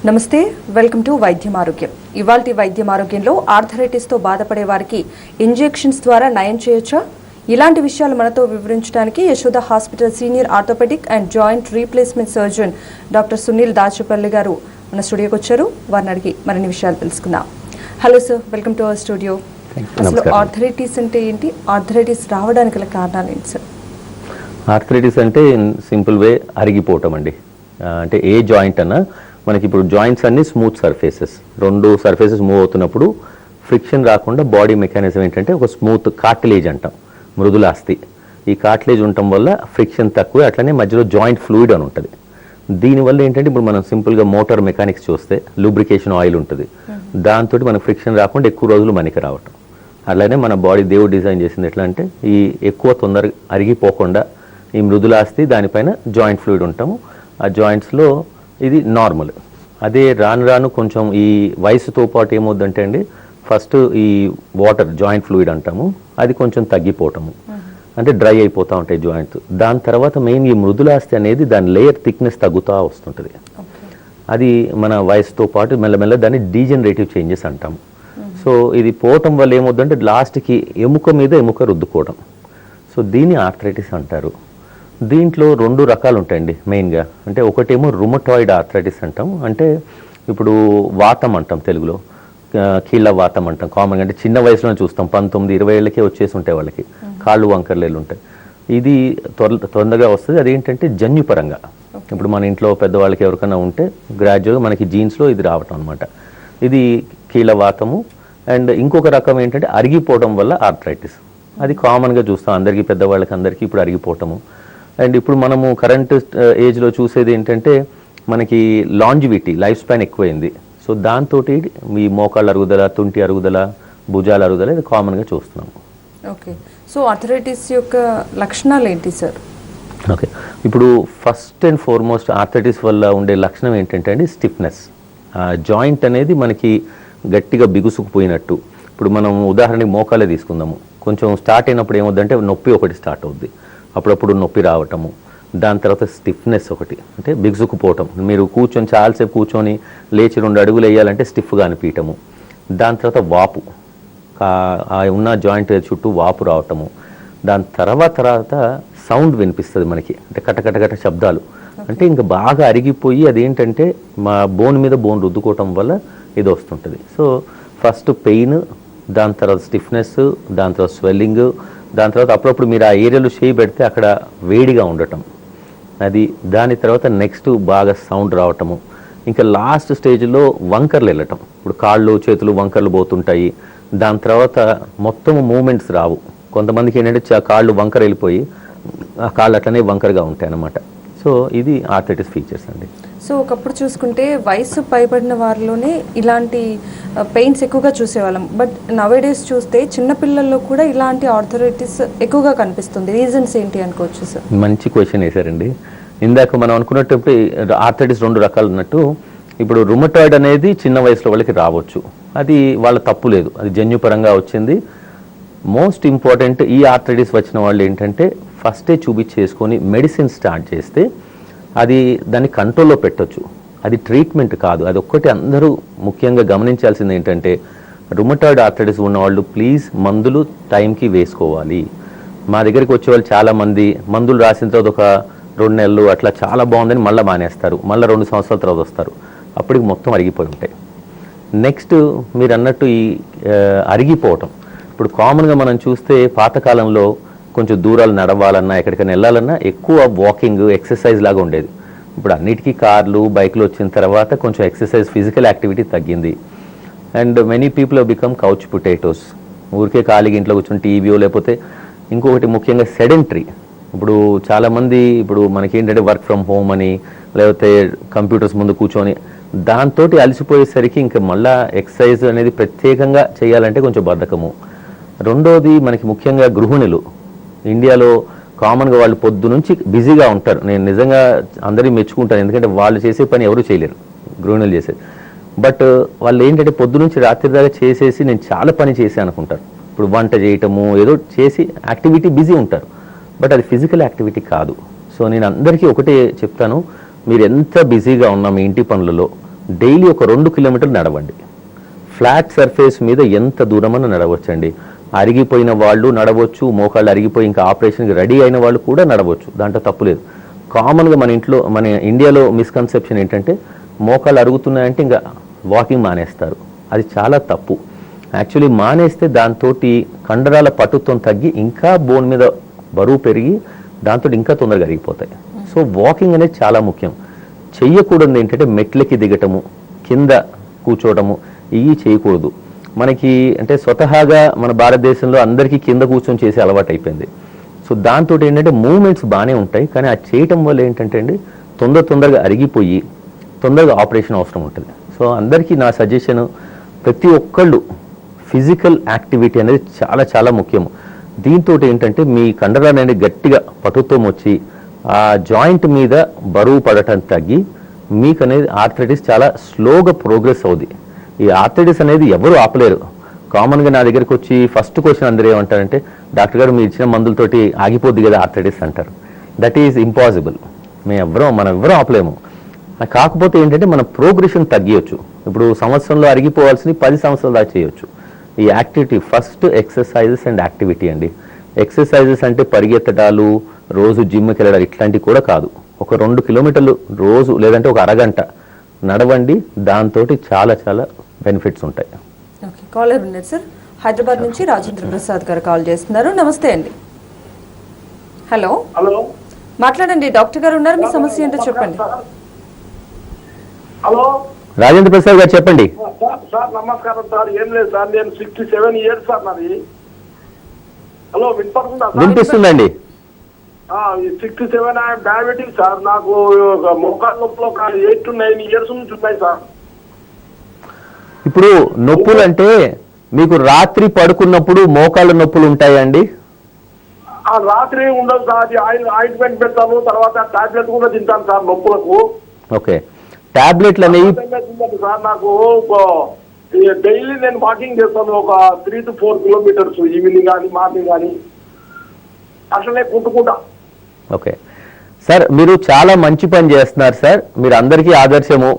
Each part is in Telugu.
నమస్తే, వెల్కమ్ టు వైద్యం ఆరోగ్యం. ఇవాల్టి వైద్యం ఆరోగ్యంలో ఆర్థరైటిస్తో బాధపడే వారికి ఇంజెక్షన్స్ ద్వారా నయం చేయొచ్చా? ఇలాంటి విషయాలు మనతో వివరించడానికి Yashoda hospital senior orthopaedic and joint replacement surgeon doctor Sunil Dachepalli గారు మన స్టూడియోకి వచ్చారు. వారిని అడిగి మరిన్ని విషయాలు తెలుసుకుందాం. Hello sir, welcome to our studio. అసలు ఆర్థరైటిస్ అంటే ఏంటి? ఆర్థరైటిస్ రావడానికి గల కారణాలు ఏంటి సార్? ఆర్థరైటిస్ అంటే సింపుల్ వే అరిగిపోవటం అండి. అంటే ఏ జాయింట్ అన్నా మనకి ఇప్పుడు జాయింట్స్ అన్ని స్మూత్ సర్ఫేసెస్, రెండు సర్ఫేసెస్ మూవ్ అవుతున్నప్పుడు ఫ్రిక్షన్ రాకుండా బాడీ మెకానిజం ఏంటంటే ఒక స్మూత్ కార్టిలేజ్ అంటాం, మృదులాస్థి. ఈ కార్టిలేజ్ ఉండటం వల్ల ఫ్రిక్షన్ తక్కువ, అట్లనే మధ్యలో జాయింట్ ఫ్లూయిడ్ అని ఉంటుంది. దీనివల్ల ఏంటంటే ఇప్పుడు మనం సింపుల్గా మోటార్ మెకానిక్స్ చూస్తే లూబ్రికేషన్ ఆయిల్ ఉంటుంది, దాంతో మనకు ఫ్రిక్షన్ రాకుండా ఎక్కువ రోజులు మనకి రావటం. అలానే మన బాడీ దేవుడు డిజైన్ చేసింది ఎట్లా అంటే ఈ ఎక్కువ తొందరగా అరిగిపోకుండా ఈ మృదులాస్థి దానిపైన జాయింట్ ఫ్లూయిడ్ ఉంటాము. ఆ జాయింట్స్లో ఇది నార్మల్. అదే రాను రాను కొంచెం ఈ వయసుతో పాటు ఏమవుద్దంటే అండి, ఫస్ట్ ఈ వాటర్ జాయింట్ ఫ్లూయిడ్ అంటాము, అది కొంచెం తగ్గిపోవటము, అంటే డ్రై అయిపోతూ ఉంటాయి జాయింట్స్. దాని తర్వాత మెయిన్ ఈ మృదులాస్థి అనేది దాని లేయర్ థిక్నెస్ తగ్గుతూ వస్తుంటుంది. అది మన వయసుతో పాటు మెల్లమెల్ల దాన్ని డీజనరేటివ్ చేంజెస్ అంటాము. సో ఇది పోవటం వల్ల ఏమవుద్దంటే లాస్ట్కి ఎముక మీద ఎముక రుద్దుకోవడం. సో దీన్ని ఆర్థరైటిస్ అంటారు. దీంట్లో రెండు రకాలు ఉంటాయండి మెయిన్గా. అంటే ఒకటేమో రుమటాయిడ్ ఆర్థరైటిస్ అంటాం, అంటే ఇప్పుడు వాతం అంటాం తెలుగులో, కీళ్ళ వాతం అంటాం కామన్గా. అంటే చిన్న వయసులో చూస్తాం, 19-20 ఏళ్ళకే వచ్చేసి ఉంటాయి వాళ్ళకి, కాళ్ళు వంకర్లేలు ఉంటాయి. ఇది తొందరగా వస్తుంది. అదేంటంటే జన్యుపరంగా, ఇప్పుడు మన ఇంట్లో పెద్దవాళ్ళకి ఎవరికైనా ఉంటే గ్రాడ్యువల్గా మనకి జీన్స్లో ఇది రావటం అనమాట. ఇది కీళ్ళ వాతము. అండ్ ఇంకొక రకం ఏంటంటే అరిగిపోవడం వల్ల ఆర్థరైటిస్. అది కామన్గా చూస్తాం అందరికీ, పెద్దవాళ్ళకి అందరికీ ఇప్పుడు అరిగిపోవటము. అండ్ ఇప్పుడు మనము కరెంట్ ఏజ్లో చూసేది ఏంటంటే మనకి లాంజివిటీ, లైఫ్ స్పాన్ ఎక్కువైంది. సో దాంతో ఈ మోకాళ్ళ అరుగుదల, తుంటి అరుగుదల, భుజాల అరుగుదల ఇది కామన్గా చూస్తున్నాము. ఓకే, సో ఆర్థరైటిస్ యొక్క లక్షణాలు ఏంటి సార్? ఓకే, ఇప్పుడు ఫస్ట్ అండ్ ఫార్మోస్ట్ ఆర్థరైటిస్ వల్ల ఉండే లక్షణం ఏంటంటే అండి స్టిఫ్నెస్. జాయింట్ అనేది మనకి గట్టిగా బిగుసుకుపోయినట్టు. ఇప్పుడు మనం ఉదాహరణకి మోకాలే తీసుకుందాము, కొంచెం స్టార్ట్ అయినప్పుడు ఏమవుద్దంటే నొప్పి ఒకటి స్టార్ట్ అవుద్ది, అప్పుడప్పుడు నొప్పి రావటము. దాని తర్వాత స్టిఫ్నెస్ ఒకటి, అంటే బిగుసుకుపోవటం. మీరు కూర్చొని చాలాసేపు కూర్చొని లేచి 2 అడుగులు వేయాలంటే స్టిఫ్గా అనిపించటము. దాని తర్వాత వాపు, ఉన్న జాయింట్ చుట్టూ వాపు రావటము. దాని తర్వాత సౌండ్ వినిపిస్తుంది మనకి, అంటే కటకటకట శబ్దాలు. అంటే ఇంకా బాగా అరిగిపోయి అదేంటంటే మా బోన్ మీద బోన్ రుద్దుకోవటం వల్ల ఇది వస్తుంటుంది. సో ఫస్ట్ పెయిన్, దాని తర్వాత స్టిఫ్నెస్, దాని తర్వాత స్వెల్లింగ్, దాని తర్వాత అప్పుడప్పుడు మీరు ఆ ఏరియాలో చేయి పెడితే అక్కడ వేడిగా ఉండటం, అది. దాని తర్వాత నెక్స్ట్ బాగా సౌండ్ రావటము. ఇంకా లాస్ట్ స్టేజ్లో వంకర్లు వెళ్ళటం, ఇప్పుడు కాళ్ళు చేతులు వంకర్లు పోతుంటాయి. దాని తర్వాత మొత్తం మూమెంట్స్ రావు. కొంతమందికి ఏంటంటే కాళ్ళు వంకర వెళ్ళిపోయి ఆ కాళ్ళు అట్లనే వంకరగా ఉంటాయి అన్నమాట. సో ఇది ఆర్థరైటిస్ ఫీచర్స్ అండి. సో ఒకప్పుడు చూసుకుంటే వయసు పైబడిన వారిలోనే ఇలాంటి పెయిన్స్ ఎక్కువగా చూసేవాళ్ళం. బట్ నవేడేస్ చూస్తే చిన్నపిల్లల్లో కూడా ఇలాంటి ఆర్థరైటిస్ ఎక్కువగా కనిపిస్తుంది. రీజన్స్ ఏంటి అనుకోవచ్చు సార్? మంచి క్వశ్చన్ వేశారండి. ఇందాక మనం అనుకున్నట్టు ఆర్థరైటిస్ 2 రకాలు ఉన్నట్టు, ఇప్పుడు రుమటాయిడ్ అనేది చిన్న వయసులో వాళ్ళకి రావచ్చు, అది వాళ్ళ తప్పు లేదు, అది జన్యుపరంగా వచ్చింది. మోస్ట్ ఇంపార్టెంట్ ఈ ఆర్థరైటిస్ వచ్చిన వాళ్ళు ఏంటంటే ఫస్టే చూపించేసుకొని మెడిసిన్ స్టార్ట్ చేస్తే అది దాన్ని కంట్రోల్లో పెట్టొచ్చు. అది ట్రీట్మెంట్ కాదు. అది ఒక్కటి అందరూ ముఖ్యంగా గమనించాల్సింది ఏంటంటే రుమటాయిడ్ ఆర్థరైటిస్ ఉన్నవాళ్ళు ప్లీజ్ మందులు టైంకి వేసుకోవాలి. మా దగ్గరికి వచ్చేవాళ్ళు చాలామంది మందులు రాసిన తర్వాత ఒక 2 నెలలు అట్లా చాలా బాగుందని మళ్ళీ మానేస్తారు, మళ్ళీ 2 సంవత్సరాల తర్వాత వస్తారు, అప్పటికి మొత్తం అరిగిపోయి ఉంటాయి. నెక్స్ట్ మీరు అన్నట్టు ఈ అరిగిపోవటం, ఇప్పుడు కామన్గా మనం చూస్తే పాతకాలంలో కొంచెం దూరాలు నడవాలన్నా ఎక్కడికైనా వెళ్ళాలన్నా ఎక్కువ వాకింగ్, ఎక్సర్సైజ్ లాగా ఉండేది. ఇప్పుడు అన్నిటికీ కార్లు, బైక్లు వచ్చిన తర్వాత కొంచెం ఎక్సర్సైజ్, ఫిజికల్ యాక్టివిటీ తగ్గింది. And many people have become couch potatoes. ఊరికే ఖాళీగా ఇంట్లో కూర్చొని టీవీయో, లేకపోతే ఇంకొకటి ముఖ్యంగా సెడెంటరీ. ఇప్పుడు చాలామంది ఇప్పుడు మనకి ఏంటంటే వర్క్ ఫ్రమ్ హోమ్ అని, లేకపోతే కంప్యూటర్స్ ముందు కూర్చొని దాంతో అలసిపోయేసరికి ఇంకా మళ్ళీ ఎక్సర్సైజ్ అనేది ప్రత్యేకంగా చేయాలంటే కొంచెం బద్ధకము. రెండోది మనకి ముఖ్యంగా గృహిణులు ఇండియాలో కామన్గా వాళ్ళు పొద్దు నుంచి బిజీగా ఉంటారు. నేను నిజంగా అందరినీ మెచ్చుకుంటాను, ఎందుకంటే వాళ్ళు చేసే పని ఎవరు చేయలేరు, గృహిణులు చేసేది. బట్ వాళ్ళు ఏంటంటే పొద్దు నుంచి రాత్రి దాకా చేసేసి నేను చాలా పని చేసి అనుకుంటారు. ఇప్పుడు వంట చేయటము ఏదో చేసి యాక్టివిటీ బిజీ ఉంటారు, బట్ అది ఫిజికల్ యాక్టివిటీ కాదు. సో నేను అందరికీ ఒకటే చెప్తాను, మీరు ఎంత బిజీగా ఉన్నా మీ ఇంటి పనులలో డైలీ ఒక 2 కిలోమీటర్లు నడవండి. ఫ్లాట్ సర్ఫేస్ మీద ఎంత దూరమన్నా నడవచ్చండి. అరిగిపోయిన వాళ్ళు నడవచ్చు, మోకాళ్ళు అరిగిపోయి ఇంకా ఆపరేషన్కి రెడీ అయిన వాళ్ళు కూడా నడవచ్చు, దాంట్లో తప్పులేదు. కామన్గా మన ఇండియాలో మిస్కన్సెప్షన్ ఏంటంటే మోకాళ్ళు అరుగుతున్నాయంటే ఇంకా వాకింగ్ మానేస్తారు. అది చాలా తప్పు. యాక్చువల్లీ మానేస్తే దాంతో కండరాల పట్టుత్వం తగ్గి ఇంకా బోన్ మీద బరువు పెరిగి దాంతో ఇంకా తొందరగా అరిగిపోతాయి. సో వాకింగ్ అనేది చాలా ముఖ్యం. చెయ్యకూడదు ఏంటంటే మెట్లకి దిగటము, కింద కూర్చోవడము, ఇవి చేయకూడదు. మనకి అంటే స్వతహాగా మన భారతదేశంలో అందరికీ కింద కూర్చొని చేసే అలవాటు అయిపోయింది. సో దాంతో ఏంటంటే మూమెంట్స్ బాగానే ఉంటాయి, కానీ అది చేయటం వల్ల ఏంటంటే అండి తొందరగా అరిగిపోయి తొందరగా ఆపరేషన్ అవసరం ఉంటుంది. సో అందరికీ నా సజెషన్, ప్రతి ఒక్కళ్ళు ఫిజికల్ యాక్టివిటీ అనేది చాలా చాలా ముఖ్యం. దీంతో ఏంటంటే మీ కండరాలు అనేది గట్టిగా పటుత్వం వచ్చి ఆ జాయింట్ మీద బరువు పడటం తగ్గి మీకు అనేది ఆర్థరైటిస్ చాలా స్లోగా ప్రోగ్రెస్ అవుద్ది. ఈ ఆర్థరైటిస్ అనేది ఎవరు ఆపలేరు. కామన్గా నా దగ్గరికి వచ్చి ఫస్ట్ క్వశ్చన్ అందరూ ఏమంటారంటే, డాక్టర్ గారు మీరు ఇచ్చిన మందులతోటి ఆగిపోద్ది కదా ఆర్థరైటిస్ అంటారు. That is impossible. మనం ఎవరూ ఆపలేము. కాకపోతే ఏంటంటే మన ప్రోగ్రెషన్ తగ్గియొచ్చు. ఇప్పుడు సంవత్సరంలో అరిగిపోవాల్సిన 10 సంవత్సరాలు దాకా చేయొచ్చు. ఈ activity first exercises and activity అండి. ఎక్సర్సైజెస్ అంటే పరిగెత్తడాలు, రోజు జిమ్కి వెళ్ళడాలు ఇట్లాంటివి కూడా కాదు. ఒక 2 కిలోమీటర్లు రోజు లేదంటే ఒక అరగంట నడవండి, దాంతో చాలా చాలా బెనిఫిట్స్ ఉంటాయి. ఓకే, కాలర్ ఉన్నారు సార్. హైదరాబాద్ నుంచి రాజేంద్ర ప్రసాద్ గారు కాల్ చేస్తున్నారు. నమస్తే అండి. హలో హలో మాట్లాడండి, డాక్టర్ గారు ఉన్నారు, మీ సమస్య ఏంటో చెప్పండి. హలో రాజేంద్ర ప్రసాద్ గారు చెప్పండి. సార్ నమస్కారం సార్. ఏం లేదు సార్, నేను 67 years సార్ నాది. హలో వినపడుతుందా సార్? వినిపిస్తుందండి. 67 డయాబెటిక్ సార్. నాకు మోకాళ్ళ నొప్పులు ఒక 8 to 9 years నుంచి ఉన్నాయి సార్. ఇప్పుడు నొప్పులు అంటే మీకు రాత్రి పడుకున్నప్పుడు మోకాళ్ళ నొప్పులు ఉంటాయండి? రాత్రి ఉండదు సార్. అది ఆయింట్మెంట్ పెడతాను, తర్వాత టాబ్లెట్ కూడా తింటాను సార్ నొప్పులకు. ఓకే, టాబ్లెట్లు అనేవి సార్ నాకు డైలీ నేను వాకింగ్ చేస్తాను ఒక 3 to 4 kilometers ఈవినింగ్ కానీ మార్నింగ్ కానీ అట్లనే కుట్టుకుంటా. ఓకే సార్, మీరు చాలా మంచి పని చేస్తున్నారు సార్. మీరు అందరికీ ఆదర్శము.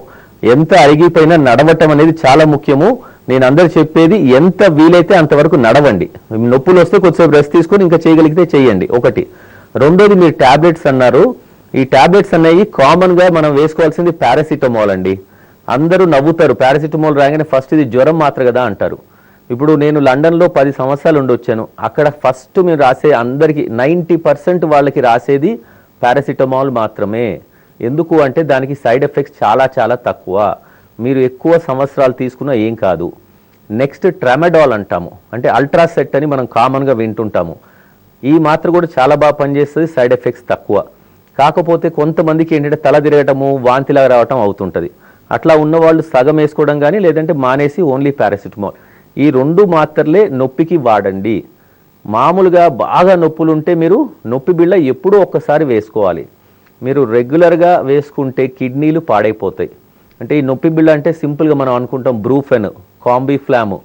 ఎంత అరిగిపోయినా నడవటం అనేది చాలా ముఖ్యము. నేను అందరు చెప్పేది ఎంత వీలైతే అంతవరకు నడవండి. నొప్పులు వస్తే కొద్దిసేపు రెస్ట్ తీసుకొని ఇంకా చేయగలిగితే చేయండి. ఒకటి. రెండోది, మీరు టాబ్లెట్స్ అన్నారు. ఈ టాబ్లెట్స్ అనేవి కామన్ గా మనం వేసుకోవాల్సింది పారాసిటమాల్ అండి. అందరూ నవ్వుతారు, పారాసిటమాల్ రాగానే ఫస్ట్ ఇది జ్వరం మాత్ర కదా అంటారు. ఇప్పుడు నేను లండన్లో 10 సంవత్సరాలు ఉండొచ్చాను. అక్కడ ఫస్ట్ మీరు రాసే అందరికీ 90% వాళ్ళకి రాసేది పారాసిటమాల్ మాత్రమే. ఎందుకు అంటే దానికి సైడ్ ఎఫెక్ట్స్ చాలా చాలా తక్కువ. మీరు ఎక్కువ సంవత్సరాలు తీసుకున్నా ఏం కాదు. నెక్స్ట్ ట్రామాడాల్ అంటాము, అంటే అల్ట్రాసెట్ అని మనం కామన్గా వింటుంటాము. ఈ మాత్ర కూడా చాలా బాగా పనిచేస్తుంది, సైడ్ ఎఫెక్ట్స్ తక్కువ. కాకపోతే కొంతమందికి ఏంటంటే తల తిరగటము, వాంతిలాగా రావటం అవుతుంటుంది. అట్లా ఉన్న వాళ్ళు సగం వేసుకోవడం కానీ లేదంటే మానేసి ఓన్లీ పారాసిటమాల్. ఈ 2 మాత్రలే నొప్పికి వాడండి. మామూలుగా బాగా నొప్పులు ఉంటే మీరు నొప్పి బిళ్ళ ఎప్పుడూ ఒక్కసారి వేసుకోవాలి. మీరు రెగ్యులర్గా వేసుకుంటే కిడ్నీలు పాడైపోతాయి. అంటే ఈ నొప్పి బిళ్ళ అంటే సింపుల్గా మనం అనుకుంటాం బ్రూఫెన్, కాంబిఫ్లామ్,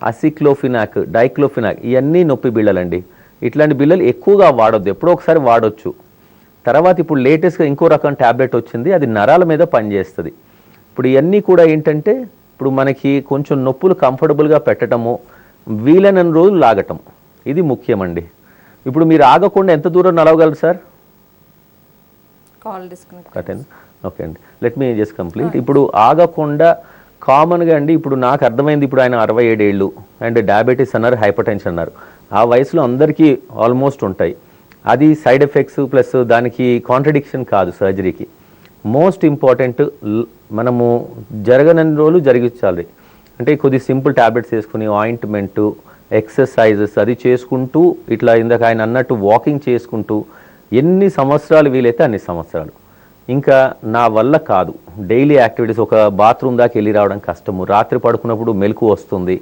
అసిక్లోఫినాక్, డైక్లోఫినాక్, ఇవన్నీ నొప్పి బిళ్ళలండి. ఇట్లాంటి బిళ్ళలు ఎక్కువగా వాడొద్దు, ఎప్పుడో ఒకసారి వాడొచ్చు. తర్వాత ఇప్పుడు లేటెస్ట్గా ఇంకో రకం ట్యాబ్లెట్ వచ్చింది, అది నరాల మీద పనిచేస్తుంది. ఇప్పుడు ఇవన్నీ కూడా ఏంటంటే ఇప్పుడు మనకి కొంచెం నొప్పులు కంఫర్టబుల్గా పెట్టడము, వీలైన రోజులు లాగటం, ఇది ముఖ్యమండి. ఇప్పుడు మీరు ఆగకుండా ఎంత దూరం నడవగలరు సార్? Call disconnect. కరెక్ట్. ఓకే అండి, లెట్ మీ జస్ట్ కంప్లీట్. ఇప్పుడు ఆగకుండా కామన్గా అండి, ఇప్పుడు నాకు అర్థమైంది, ఇప్పుడు ఆయన 67 ఏళ్ళు అండ్ డయాబెటీస్ అన్నారు, హైపర్ టెన్షన్ అన్నారు. ఆ వయసులో అందరికీ ఆల్మోస్ట్ ఉంటాయి. అది సైడ్ ఎఫెక్ట్స్ ప్లస్ దానికి కాంట్రడిక్షన్ కాదు సర్జరీకి. మోస్ట్ ఇంపార్టెంట్ మనము జరగనన్ని రోజులు జరిగించాలి. అంటే కొద్ది సింపుల్ ట్యాబ్లెట్స్ వేసుకుని ఆయింట్మెంటు, ఎక్సర్సైజెస్ అది చేసుకుంటూ, ఇట్లా ఇందాక ఆయన అన్నట్టు వాకింగ్ చేసుకుంటూ ఎన్ని సంవత్సరాలు వీలైతే అన్ని సంవత్సరాలు. ఇంకా నా వల్ల కాదు డైలీ యాక్టివిటీస్, ఒక బాత్రూమ్ దాకా వెళ్ళి రావడం కష్టము, రాత్రి పడుకున్నప్పుడు మెలకు వస్తుంది,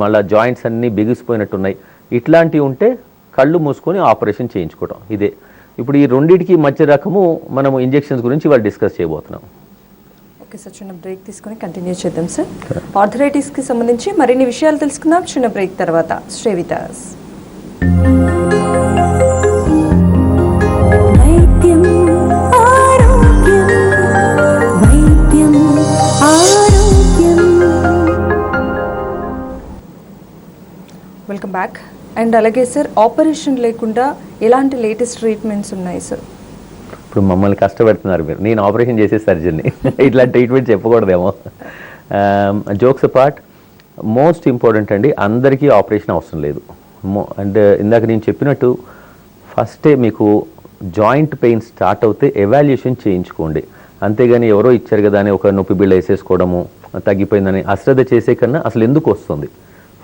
మళ్ళీ జాయింట్స్ అన్నీ బిగిసిపోయినట్టున్నాయి, ఇట్లాంటివి ఉంటే కళ్ళు మూసుకొని ఆపరేషన్ చేయించుకోవడం. ఇదే ఇప్పుడు ఈ రెండింటికి మధ్య రకము మనము ఇంజెక్షన్స్ గురించి వాళ్ళు డిస్కస్ చేయబోతున్నాం. ఓకే సార్, చిన్న బ్రేక్ తీసుకొని కంటిన్యూ చేద్దాం సార్. ఆర్థరైటిస్కి సంబంధించి మరిన్ని విషయాలు తెలుసుకుందాం చిన్న బ్రేక్ తర్వాత. Stay with us. వైద్యం ఆరోగ్యం, వైద్యం ఆరోగ్యం. Welcome back. అండ్ అలాగే సార్, ఆపరేషన్ లేకుండా ఎలాంటి లేటెస్ట్ ట్రీట్మెంట్స్ ఉన్నాయి సార్? ఇప్పుడు మమ్మల్ని కష్టపెడుతున్నారు మీరు. నేను ఆపరేషన్ చేసే సర్జన్ని ఇట్లాంటి ట్రీట్మెంట్ చెప్పకూడదేమో. జోక్స్ అపార్ట్, మోస్ట్ ఇంపార్టెంట్ అండి, అందరికీ ఆపరేషన్ అవసరం లేదు. అండ్ ఇందాక నేను చెప్పినట్టు ఫస్టే మీకు జాయింట్ పెయిన్ స్టార్ట్ అవుతే ఎవాల్యుయేషన్ చేయించుకోండి. అంతేగాని ఎవరో ఇచ్చారు కదా అని ఒక నొప్పి బిళ్ళ వేసేసుకోవడము, తగ్గిపోయిందని అశ్రద్ధ చేసే కన్నా అసలు ఎందుకు వస్తుంది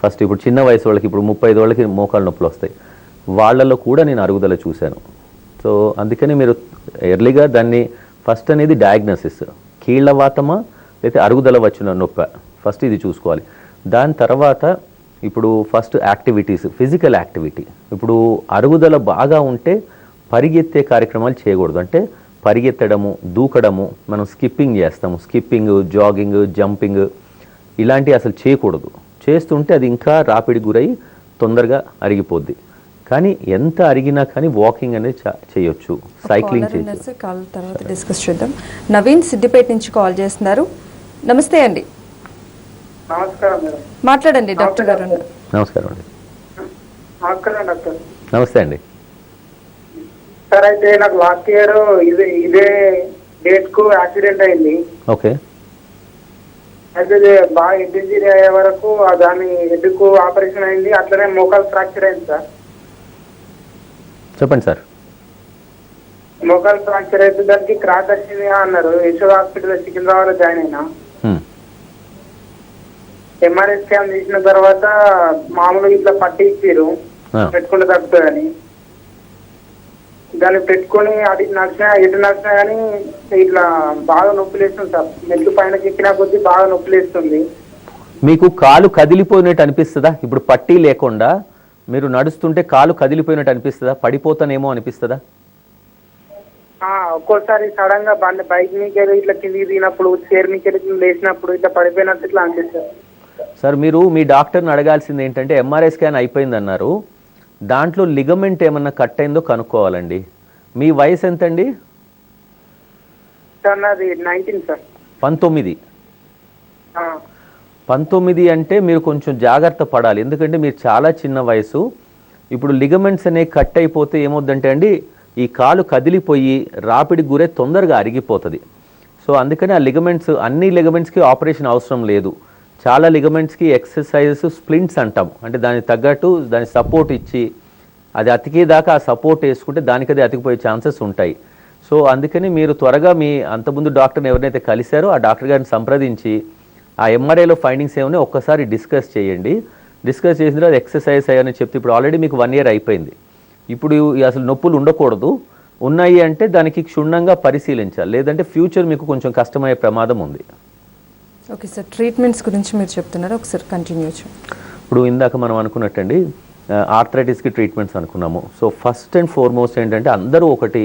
ఫస్ట్. ఇప్పుడు చిన్న వయసు వాళ్ళకి, ఇప్పుడు 35 వాళ్ళకి మోకాళ్ళ నొప్పులు వస్తాయి, వాళ్ళల్లో కూడా నేను అరుగుదల చూశాను. సో అందుకని మీరు ఎర్లీగా దాన్ని ఫస్ట్ అనేది డయాగ్నోసిస్, కీళ్ళవాతమా లేకపోతే అరుగుదల వచ్చిన నొప్పి, ఫస్ట్ ఇది చూసుకోవాలి. దాని తర్వాత ఇప్పుడు ఫస్ట్ యాక్టివిటీస్, ఫిజికల్ యాక్టివిటీ. ఇప్పుడు అరుగుదల బాగా ఉంటే పరిగెత్తే కార్యక్రమాలు చేయకూడదు. అంటే పరిగెత్తడము, దూకడము, మనం స్కిప్పింగ్ చేస్తాము, స్కిప్పింగ్, జాగింగ్, జంపింగ్ ఇలాంటివి అసలు చేయకూడదు. చేస్తుంటే అది ఇంకా రాపిడి గురై తొందరగా అరిగిపోద్ది. కానీ ఎంత అరిగినా కానీ వాకింగ్ అనేది చేయొచ్చు, సైక్లింగ్ చేయొచ్చు. కాల్ తర్వాత డిస్కస్ చేద్దాం. నవీన్ సిద్దిపేట నుంచి కాల్ చేస్తున్నారు. నమస్తే అండి. నమస్కారం మేడం. మాట్లాడండి డాక్టర్ గారు. నమస్కారం అండి. నమస్కారం డాక్టర్. నమస్తే అండి. సార్, అయితే నాకు లాస్ట్ ఇయర్ ఇదే డేట్ కు యాక్సిడెంట్ అయింది. ఓకే. అయితే బాగా హెడ్ ఇంజరీ అయ్యే వరకు దాని హెడ్ కు ఆపరేషన్ అయింది. అట్లనే మోకాలు ఫ్రాక్చర్ అయింది సార్. చెప్పండి సార్. మోకాలు ఫ్రాక్చర్ అయితే దానికి క్రాక్ వచ్చింది అన్నారు. యశోద హాస్పిటల్ సికింద్రాబాద్ లో జాయిన్ అయినా. ఎంఆర్ఐ స్కాన్ తీసిన తర్వాత మామూలుగా ఇట్లా పట్టి ఇచ్చారు, పెట్టుకుంటే తగ్గుతుందని. దాన్ని పెట్టుకొని అది నడిచినా ఎటు నడిచినా కానీ ఇట్లా బాగా నొప్పి లేస్తుంది సార్. మెట్లు పైన ఎక్కినా కొద్దీ బాగా నొప్పి లేస్తుంది. మీకు కాలు కదిలిపోయినట్టు అనిపిస్తుందా? ఇప్పుడు పట్టీ లేకుండా మీరు నడుస్తుంటే కాలు కదిలిపోయినట్టు అనిపిస్తుందా? పడిపోతానేమో అనిపిస్తుందా? ఒక్కోసారి సడన్ గా బైక్ మీకు ఇట్లా కిందికి దిగినప్పుడు, చైర్ మీకు లేచినప్పుడు ఇట్లా పడిపోయినట్టు ఇట్లా అనిపిస్తుంది సార్. మీరు మీ డాక్టర్ని అడగాల్సింది ఏంటంటే, ఎంఆర్ఐ స్కాన్ అయిపోయింది అన్నారు, దాంట్లో లిగమెంట్ ఏమన్నా కట్ అయిందో కనుక్కోవాలండి. మీ వయసు ఎంతండి? సార్ నాది 19 సార్. 19. 19 అంటే మీరు కొంచెం జాగ్రత్త పడాలి, ఎందుకంటే మీరు చాలా చిన్న వయసు. ఇప్పుడు లిగమెంట్స్ అనేవి కట్ అయిపోతే ఏమవుద్దంటే అండి, ఈ కాలు కదిలిపోయి రాపిడి గురే తొందరగా అరిగిపోతుంది. సో అందుకని ఆ లిగమెంట్స్, అన్ని లిగమెంట్స్కి ఆపరేషన్ అవసరం లేదు. చాలా లిగమెంట్స్కి ఎక్సర్సైజెస్, స్ప్లింట్స్ అంటాం. అంటే దానికి తగ్గట్టు దాని సపోర్ట్ ఇచ్చి అది అతికేదాకా ఆ సపోర్ట్ వేసుకుంటే దానికదే అతికిపోయే ఛాన్సెస్ ఉంటాయి. సో అందుకని మీరు త్వరగా మీ అంతకుముందు డాక్టర్ని ఎవరినైతే కలిశారో ఆ డాక్టర్ గారిని సంప్రదించి ఆ ఎంఆర్ఐలో ఫైండింగ్స్ ఏమైనా ఒక్కసారి డిస్కస్ చేయండి. డిస్కస్ చేసిన తర్వాత ఎక్సర్సైజ్ అయ్యని చెప్తే, ఇప్పుడు ఆల్రెడీ మీకు 1 year అయిపోయింది. ఇప్పుడు అసలు నొప్పులు ఉండకూడదు. ఉన్నాయి అంటే దానికి క్షుణ్ణంగా పరిశీలించాలి, లేదంటే ఫ్యూచర్ మీకు కొంచెం కష్టమయ్యే ప్రమాదం ఉంది. ఓకే సార్, ట్రీట్మెంట్స్ గురించి మీరు చెప్తున్నారు, ఒకసారి కంటిన్యూ చేయండి. ఇప్పుడు ఇందాక మనం అనుకున్నట్టండి, ఆర్థరైటిస్కి ట్రీట్మెంట్స్ అనుకున్నాము. సో ఫస్ట్ అండ్ ఫార్మోస్ట్ ఏంటంటే, అందరూ ఒకటి,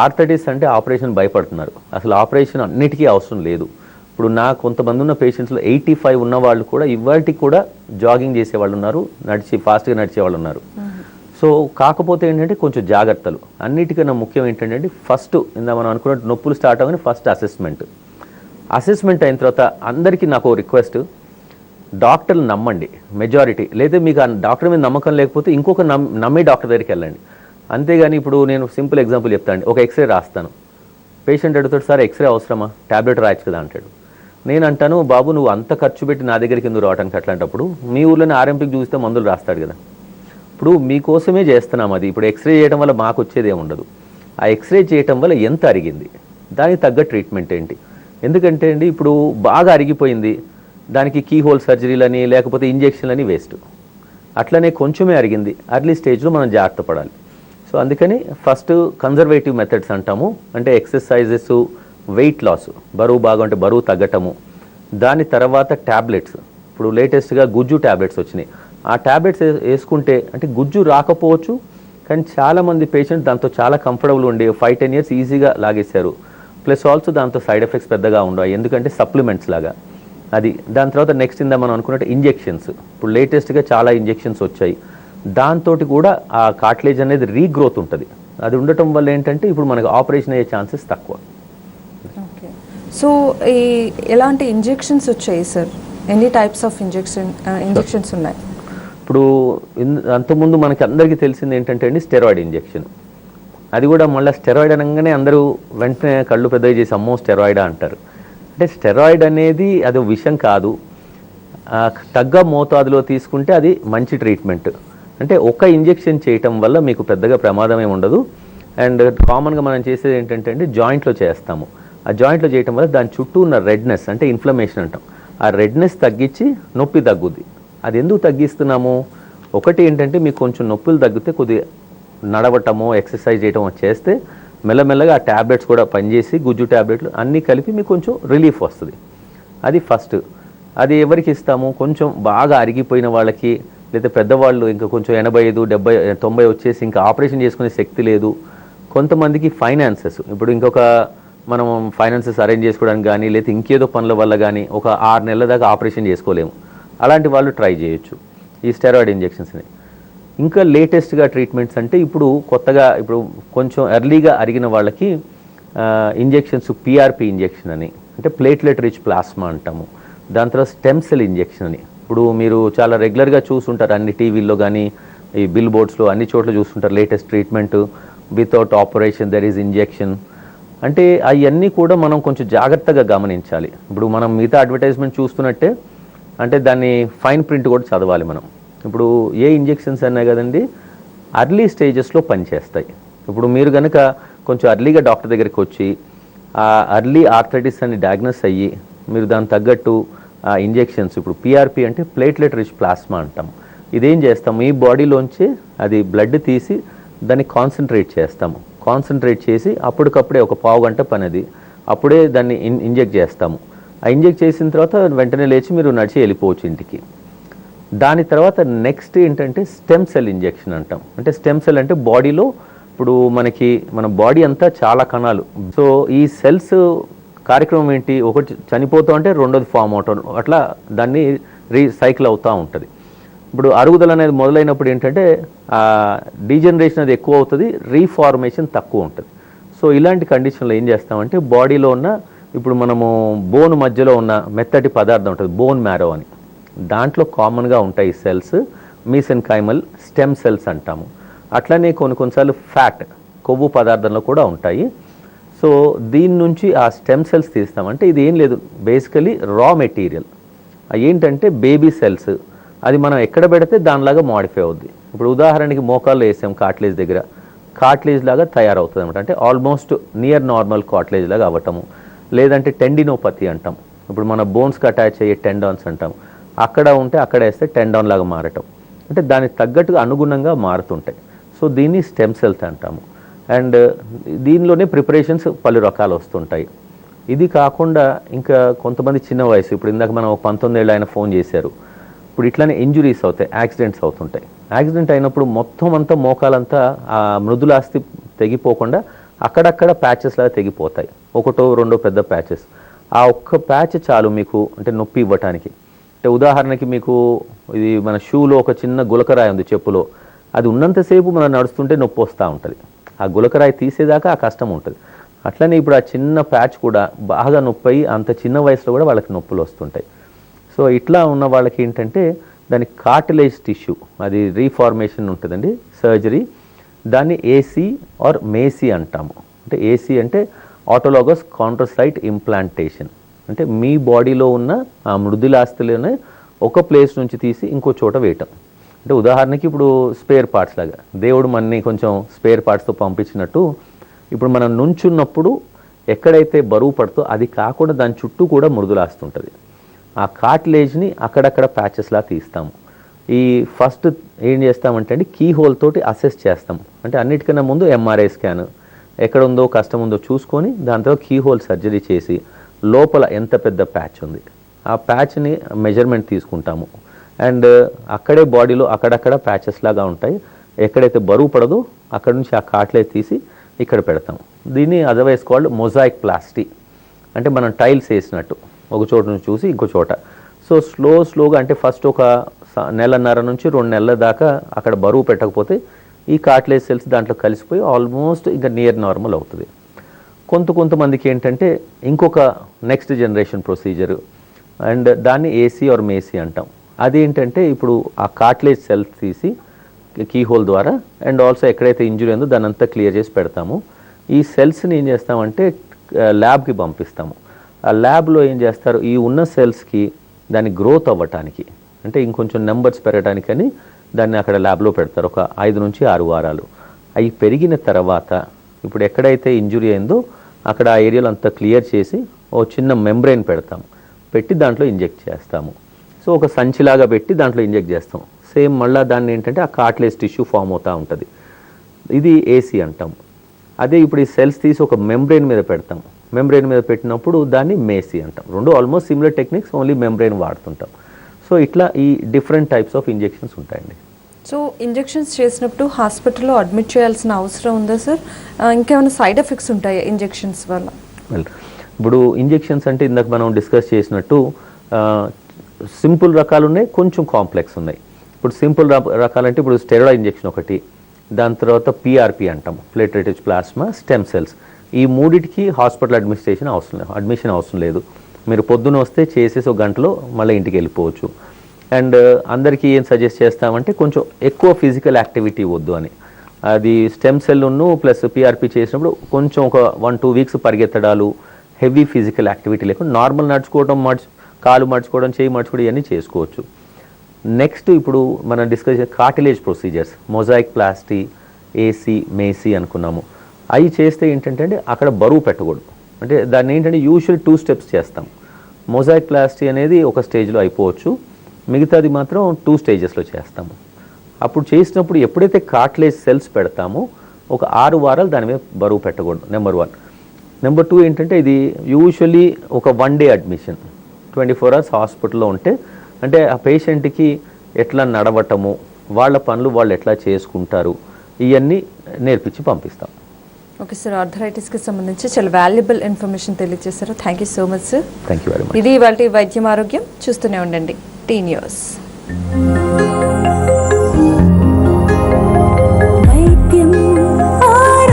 ఆర్థరైటిస్ అంటే ఆపరేషన్ భయపడుతున్నారు. అసలు ఆపరేషన్ అన్నిటికీ అవసరం లేదు. ఇప్పుడు నా కొంతమంది ఉన్న పేషెంట్స్లో 85 ఉన్న వాళ్ళు కూడా ఇవాళకి కూడా జాగింగ్ చేసేవాళ్ళు ఉన్నారు, ఫాస్ట్గా నడిచేవాళ్ళు ఉన్నారు. సో కాకపోతే ఏంటంటే కొంచెం జాగ్రత్తలు. అన్నిటికన్నా ముఖ్యం ఏంటంటే, ఫస్ట్ ఇందా మనం అనుకున్నట్టు నొప్పులు స్టార్ట్ అవ్వగానే ఫస్ట్ అసెస్మెంట్ అయిన తర్వాత అందరికీ నాకు రిక్వెస్ట్, డాక్టర్లు నమ్మండి మెజారిటీ. లేదా మీకు ఆ డాక్టర్ మీద నమ్మకం లేకపోతే ఇంకొక నమ్మే డాక్టర్ దగ్గరికి వెళ్ళండి. అంతేగాని ఇప్పుడు నేను సింపుల్ ఎగ్జాంపుల్ చెప్తాను. ఒక ఎక్స్రే రాస్తాను, పేషెంట్ అడుగుతాడు, సార్ ఎక్స్రే అవసరమా, ట్యాబ్లెట్ రాయచ్చు కదా అంటాడు. నేను అంటాను, బాబు నువ్వు అంత ఖర్చు పెట్టి నా దగ్గరికి ఎందుకు రావడానికి? అట్లాంటప్పుడు మీ ఊర్లోనే ఆర్ఎంపీకి చూస్తే మందులు రాస్తాడు కదా. ఇప్పుడు మీకోసమే చేస్తున్నాం అది. ఇప్పుడు ఎక్స్రే చేయడం వల్ల మాకు వచ్చేది ఏమి ఉండదు. ఆ ఎక్స్రే చేయడం వల్ల ఎంత అరిగింది, దానికి తగ్గ ట్రీట్మెంట్ ఏంటి. ఎందుకంటే అండి, ఇప్పుడు బాగా అరిగిపోయింది, దానికి కీ హోల్ సర్జరీలని లేకపోతే ఇంజెక్షన్లని వేస్ట్. అట్లనే కొంచెమే అరిగింది, అర్లీ స్టేజ్లో మనం జాగ్రత్త పడాలి. సో అందుకని ఫస్ట్ కన్జర్వేటివ్ మెథడ్స్ అంటాము, అంటే ఎక్సర్సైజెస్, వెయిట్ లాస్, బరువు బాగా అంటే బరువు తగ్గటము. దాని తర్వాత ట్యాబ్లెట్స్, ఇప్పుడు లేటెస్ట్గా గుజ్జు ట్యాబ్లెట్స్ వచ్చినాయి. ఆ ట్యాబ్లెట్స్ వేసుకుంటే అంటే గుజ్జు రాకపోవచ్చు, కానీ చాలామంది పేషెంట్ దాంతో చాలా కంఫర్టబుల్ ఉండి 5-10 years ఈజీగా లాగేశారు. ప్లస్ ఆల్సో దాంతో సైడ్ ఎఫెక్ట్స్ పెద్దగా ఉండవు, ఎందుకంటే సప్లిమెంట్స్ లాగా అది. దాని తర్వాత నెక్స్ట్ ఇందా మనం అనుకున్నట్టు ఇంజెక్షన్స్. ఇప్పుడు లేటెస్ట్గా చాలా ఇంజెక్షన్స్ వచ్చాయి, దాంతో కూడా ఆ కార్టిలేజ్ అనేది రీగ్రోత్ ఉంటుంది. అది ఉండటం వల్ల ఏంటంటే ఇప్పుడు మనకు ఆపరేషన్ అయ్యే ఛాన్సెస్ తక్కువ. ఓకే, సో ఈ ఎలాంటి ఇంజెక్షన్స్ వచ్చాయి సార్? ఎన్ని టైప్స్ ఆఫ్ ఇంజెక్షన్స్ ఉన్నాయి? ఇప్పుడు అంతకుముందు మనకి అందరికీ తెలిసింది ఏంటంటే అండి స్టెరాయిడ్ ఇంజెక్షన్. అది కూడా మళ్ళీ స్టెరాయిడ్ అనగానే అందరూ వెంటనే కళ్ళు పెద్దగా చేసి అమ్మో స్టెరాయిడా అంటారు. అంటే స్టెరాయిడ్ అనేది అది విషం కాదు, తగ్గ మోతాదులో తీసుకుంటే అది మంచి ట్రీట్మెంట్. అంటే ఒక ఇంజెక్షన్ చేయటం వల్ల మీకు పెద్దగా ప్రమాదం ఏమి ఉండదు. అండ్ కామన్గా మనం చేసేది ఏంటంటే అండి జాయింట్లో చేస్తాము. ఆ జాయింట్లో చేయటం వల్ల దాని చుట్టూ ఉన్న రెడ్నెస్ అంటే ఇన్ఫ్లమేషన్ అంటాం, ఆ రెడ్నెస్ తగ్గించి నొప్పి తగ్గుద్ది. అది ఎందుకు తగ్గిస్తున్నాము? ఒకటి ఏంటంటే మీకు కొంచెం నొప్పులు తగ్గితే కొద్దిగా నడవటమో ఎక్సర్సైజ్ చేయటమో చేస్తే మెల్లమెల్లగా ఆ ట్యాబ్లెట్స్ కూడా పనిచేసి గుజ్జు ట్యాబ్లెట్లు అన్నీ కలిపి మీకు కొంచెం రిలీఫ్ వస్తుంది. అది ఫస్ట్. అది ఎవరికి ఇస్తాము? కొంచెం బాగా అరిగిపోయిన వాళ్ళకి, లేదా పెద్దవాళ్ళు ఇంకా కొంచెం 85, 70, 90 వచ్చేసి ఇంకా ఆపరేషన్ చేసుకునే శక్తి లేదు. కొంతమందికి ఫైనాన్సెస్, ఇప్పుడు ఇంకొక మనం ఫైనాన్సెస్ అరేంజ్ చేసుకోవడానికి కానీ లేదా ఇంకేదో పనుల వల్ల కానీ ఒక 6 నెలల దాకా ఆపరేషన్ చేసుకోలేము. అలాంటి వాళ్ళు ట్రై చేయొచ్చు ఈ స్టెరాయిడ్ ఇంజెక్షన్స్ని. ఇంకా లేటెస్ట్గా ట్రీట్మెంట్స్ అంటే ఇప్పుడు కొత్తగా ఇప్పుడు కొంచెం ఎర్లీగా అరిగిన వాళ్ళకి ఇంజెక్షన్స్ పిఆర్పి ఇంజెక్షన్ అని, అంటే ప్లేట్లెట్ రిచ్ ప్లాస్మా అంటాము. దాని తర్వాత స్టెమ్ సెల్ ఇంజెక్షన్ అని, ఇప్పుడు మీరు చాలా రెగ్యులర్గా చూస్తుంటారు అన్ని టీవీల్లో కానీ ఈ బిల్ బోర్డ్స్లో అన్ని చోట్ల చూస్తుంటారు latest treatment without operation there is injection. అంటే అవన్నీ కూడా మనం కొంచెం జాగ్రత్తగా గమనించాలి. ఇప్పుడు మనం మిగతా అడ్వర్టైజ్మెంట్ చూస్తున్నట్టే అంటే దాన్ని ఫైన్ ప్రింట్ కూడా చదవాలి మనం. ఇప్పుడు ఏ ఇంజెక్షన్స్ అన్నా కదండి అర్లీ స్టేజెస్లో పనిచేస్తాయి. ఇప్పుడు మీరు కనుక కొంచెం అర్లీగా డాక్టర్ దగ్గరికి వచ్చి ఆ అర్లీ ఆర్థరైటిస్ అని డయాగ్నోస్ అయ్యి మీరు దానికి తగ్గట్టు ఆ ఇంజెక్షన్స్, ఇప్పుడు పిఆర్పి అంటే ప్లేట్లెట్ రిచ్ ప్లాస్మా అంటాం, ఇదేం చేస్తాం మీ బాడీలోంచి అది బ్లడ్ తీసి దాన్ని కాన్సన్ట్రేట్ చేస్తాము. కాన్సన్ట్రేట్ చేసి అప్పటికప్పుడే ఒక పావు గంట పని అది అప్పుడే దాన్ని ఇంజెక్ట్ చేస్తాము. ఆ ఇంజెక్ట్ చేసిన తర్వాత వెంటనే లేచి మీరు నడిచి వెళ్ళిపోవచ్చు ఇంటికి. దాని తర్వాత నెక్స్ట్ ఏంటంటే స్టెమ్ సెల్ ఇంజెక్షన్ అంటాం. అంటే స్టెమ్ సెల్ అంటే బాడీలో ఇప్పుడు మన బాడీ అంతా చాలా కణాలు. సో ఈ సెల్స్ కార్యక్రమం ఏంటి, ఒకటి చనిపోతూ అంటే రెండోది ఫామ్ అవటం, అట్లా దాన్ని రీసైకిల్ అవుతూ ఉంటుంది. ఇప్పుడు అరుగుదల అనేది మొదలైనప్పుడు ఏంటంటే డీజనరేషన్ అది ఎక్కువ అవుతుంది, రీఫార్మేషన్ తక్కువ ఉంటుంది. సో ఇలాంటి కండిషన్లో ఏం చేస్తామంటే బాడీలో ఉన్న ఇప్పుడు మనము బోన్ మధ్యలో ఉన్న మెత్తటి పదార్థం ఉంటుంది బోన్ మ్యారో అని, దాంట్లో కామన్గా ఉంటాయి సెల్స్ మీసెన్కైమల్ స్టెమ్ సెల్స్ అంటాము. అట్లనే కొన్నిసార్లు ఫ్యాట్ కొవ్వు పదార్థంలో కూడా ఉంటాయి. సో దీని నుంచి ఆ స్టెమ్ సెల్స్ తీస్తామంటే ఇది ఏం లేదు, బేసికలీ రా మెటీరియల్. ఏంటంటే బేబీ సెల్స్, అది మనం ఎక్కడ పెడితే దానిలాగా మోడిఫై అవుద్ది. ఇప్పుడు ఉదాహరణకి మోకాల్లో వేసాం కాట్లేజ్ దగ్గర, కాట్లేజ్ లాగా తయారవుతుంది అనమాట. అంటే ఆల్మోస్ట్ నియర్ నార్మల్ కాట్లేజ్ లాగా అవ్వటము. లేదంటే టెండినోపతి అంటాం, ఇప్పుడు మన బోన్స్కి అటాచ్ అయ్యే టెండాన్స్ అంటాం, అక్కడ ఉంటే అక్కడ వేస్తే టెండాన్ లాగా మారటం. అంటే దానికి తగ్గట్టుగా అనుగుణంగా మారుతుంటాయి. సో దీన్ని స్టెమ్ సెల్స్ అంటాము. అండ్ దీనిలోనే ప్రిపరేషన్స్ పలు రకాలు వస్తుంటాయి. ఇది కాకుండా ఇంకా కొంతమంది చిన్న వయసు, ఇప్పుడు ఇందాక మనం 19 ఏళ్ళు ఆయన ఫోన్ చేశారు, ఇప్పుడు ఇట్లానే ఇంజురీస్ అవుతాయి, యాక్సిడెంట్స్ అవుతుంటాయి. యాక్సిడెంట్ అయినప్పుడు మొత్తం అంతా మోకాలంతా ఆ మృదులాస్తి తెగిపోకుండా అక్కడక్కడ ప్యాచెస్ లాగా తెగిపోతాయి, ఒకటో రెండో పెద్ద ప్యాచెస్. ఆ ఒక్క ప్యాచ్ చాలు మీకు అంటే నొప్పి ఇవ్వటానికి. అంటే ఉదాహరణకి మీకు ఇది మన షూలో ఒక చిన్న గులకరాయి ఉంది చెప్పులో, అది ఉన్నంతసేపు మనం నడుస్తుంటే నొప్పి వస్తూ ఉంటుంది, ఆ గులకరాయి తీసేదాకా ఆ కష్టం ఉంటుంది. అట్లనే ఇప్పుడు ఆ చిన్న ప్యాచ్ కూడా బాగా నొప్పి అయ్యి అంత చిన్న వయసులో కూడా వాళ్ళకి నొప్పులు వస్తుంటాయి. సో ఇట్లా ఉన్న వాళ్ళకి ఏంటంటే దాని కార్టిలేజ్ టిష్యూ అది రీఫార్మేషన్ ఉంటుందండి, సర్జరీ. దాన్ని ఏసీ ఆర్ మేసీ అంటాము. అంటే ఏసీ అంటే ఆటోలాగస్ కాంట్రోసైట్ ఇంప్లాంటేషన్. అంటే మీ బాడీలో ఉన్న ఆ మృదులాస్థిలోనే ఒక ప్లేస్ నుంచి తీసి ఇంకో చోట వేయటం. అంటే ఉదాహరణకి ఇప్పుడు స్పేర్ పార్ట్స్ లాగా దేవుడు మనని కొంచెం స్పేర్ పార్ట్స్తో పంపించినట్టు, ఇప్పుడు మనం నుంచున్నప్పుడు ఎక్కడైతే బరువు పడుతో అది కాకుండా దాని చుట్టూ కూడా మృదులాస్తుంటుంది. ఆ కార్టిలేజ్ని అక్కడక్కడ ప్యాచెస్లా తీస్తాము. ఈ ఫస్ట్ ఏం చేస్తామంటే అండి కీ హోల్ తోటి అసెస్ చేస్తాం. అంటే అన్నిటికన్నా ముందు ఎంఆర్ఐ స్కాన్ ఎక్కడ ఉందో కష్టం ఉందో చూసుకొని దాని తర్వాత కీ హోల్ సర్జరీ చేసి లోపల ఎంత పెద్ద ప్యాచ్ ఉంది ఆ ప్యాచ్ని మెజర్మెంట్ తీసుకుంటాము. అండ్ అక్కడే బాడీలో అక్కడక్కడ ప్యాచెస్ లాగా ఉంటాయి, ఎక్కడైతే బరువు పడదో అక్కడ నుంచి ఆ కార్టిలేజ్ తీసి ఇక్కడ పెడతాం. దీన్ని అదర్వైజ్ కాల్డ్ మొజాయిక్ ప్లాస్టీ. అంటే మనం టైల్స్ వేసినట్టు ఒక చోట నుంచి చూసి ఇంకో చోట. సో స్లోగా అంటే ఫస్ట్ ఒక నెలన్నర నుంచి 2 నెలల దాకా అక్కడ బరువు పెట్టకపోతే ఈ కార్టిలేజ్ సెల్స్ దాంట్లో కలిసిపోయి ఆల్మోస్ట్ ఇంకా నియర్ నార్మల్ అవుతుంది. కొంతమందికి ఏంటంటే ఇంకొక నెక్స్ట్ జనరేషన్ ప్రొసీజర్, అండ్ దాన్ని ఏసీ ఆర్ మేసీ అంటాం. అదేంటంటే ఇప్పుడు ఆ కార్టిలేజ్ సెల్స్ తీసి కీ హోల్ ద్వారా అండ్ ఆల్సో ఎక్కడైతే ఇంజురీ ఉందో దాన్ని అంతా క్లియర్ చేసి పెడతాము. ఈ సెల్స్ని ఏం చేస్తామంటే ల్యాబ్కి పంపిస్తాము. ఆ ల్యాబ్లో ఏం చేస్తారు, ఈ ఉన్న సెల్స్కి దాని గ్రోత్ అవ్వటానికి అంటే ఇంకొంచెం నెంబర్స్ పెరగడానికని దాన్ని అక్కడ ల్యాబ్లో పెడతారు ఒక 5 నుంచి 6 వారాలు. అవి పెరిగిన తర్వాత ఇప్పుడు ఎక్కడైతే ఇంజురీ అయిందో అక్కడ ఆ ఏరియాలో అంతా క్లియర్ చేసి ఓ చిన్న మెంబ్రెయిన్ పెడతాము, పెట్టి దాంట్లో ఇంజెక్ట్ చేస్తాము. సో ఒక సంచిలాగా పెట్టి దాంట్లో ఇంజెక్ట్ చేస్తాం. సేమ్ మళ్ళీ దాన్ని ఏంటంటే ఆ కార్టిలేజ్ టిష్యూ ఫామ్ అవుతూ ఉంటుంది. ఇది ఏసీ అంటాం. అదే ఇప్పుడు ఈ సెల్స్ తీసి ఒక మెంబ్రెయిన్ మీద పెడతాం. మెంబ్రెయిన్ మీద పెట్టినప్పుడు దాన్ని మేసీ అంటాం. రెండు almost similar techniques, only membrane వాడుతుంటాం. సో ఇట్లా ఈ డిఫరెంట్ టైప్స్ ఆఫ్ ఇంజెక్షన్స్ ఉంటాయండి. సో ఇంజెక్షన్స్ చేసినప్పుడు హాస్పిటల్లో అడ్మిట్ చేయాల్సిన అవసరం ఉందా సార్? ఇంకేమైనా సైడ్ ఎఫెక్ట్స్ ఉంటాయా ఇంజెక్షన్స్ వల్ల? వెల్, ఇప్పుడు ఇంజెక్షన్స్ అంటే ఇందాక మనం డిస్కస్ చేసినట్టు సింపుల్ రకాలు ఉన్నాయి, కొంచెం కాంప్లెక్స్ ఉన్నాయి. ఇప్పుడు సింపుల్ రకాలంటే ఇప్పుడు స్టెరాయిడ్ ఇంజెక్షన్ ఒకటి, దాని తర్వాత పిఆర్పి అంటాం, plated rich plasma stem cells. ఈ మూడిటికి హాస్పిటల్ అడ్మిషన్ అవసరం లేదు. మీరు పొద్దున వస్తే చేసేసి ఒక గంటలో మళ్ళీ ఇంటికి వెళ్ళిపోవచ్చు. అండ్ అందరికీ ఏం సజెస్ట్ చేస్తామంటే కొంచెం ఎక్కువ ఫిజికల్ యాక్టివిటీ వద్దు అని. అది స్టెమ్ సెల్ను ప్లస్ పిఆర్పి చేసినప్పుడు కొంచెం ఒక 1-2 వీక్స్ పరిగెత్తడాలు, హెవీ ఫిజికల్ యాక్టివిటీ లేకుండా నార్మల్ నడుచుకోవడం, కాలు మడుచుకోవడం, చేయి మడుచుకోవడం ఇవన్నీ చేసుకోవచ్చు. నెక్స్ట్ ఇప్పుడు మనం డిస్కస్ చేసే cartilage procedures, mosaic plasty, AC, mercy అనుకున్నాము. అవి చేస్తే ఏంటంటే అక్కడ బరువు పెట్టకూడదు. అంటే దాన్ని ఏంటంటే యూజువల్ 2 స్టెప్స్ చేస్తాం. మొజాయిక్ ప్లాస్టీ అనేది ఒక స్టేజ్లో అయిపోవచ్చు, మిగతాది మాత్రం 2 స్టేజెస్లో చేస్తాము. అప్పుడు చేసినప్పుడు ఎప్పుడైతే కార్టిలేజ్ సెల్స్ పెడతామో ఒక 6 వారాలు దాని మీద బరువు పెట్టకూడదు, నెంబర్ 1. నెంబర్ 2 ఏంటంటే ఇది యూజువల్లీ ఒక 1 డే అడ్మిషన్, 24 hours హాస్పిటల్లో ఉంటే అంటే ఆ పేషెంట్కి ఎట్లా నడవటము, వాళ్ళ పనులు వాళ్ళు ఎట్లా చేసుకుంటారు, ఇవన్నీ నేర్పించి పంపిస్తాం. ఓకే సార్, ఆర్థరైటిస్కి సంబంధించి చాలా వాల్యుబుల్ ఇన్ఫర్మేషన్ తెలియజేశారు. Thank you so much sir. Thank you very much. ఇది ఇవాళ వైద్యం ఆరోగ్యం. చూస్తూనే ఉండండి టీ న్యూస్.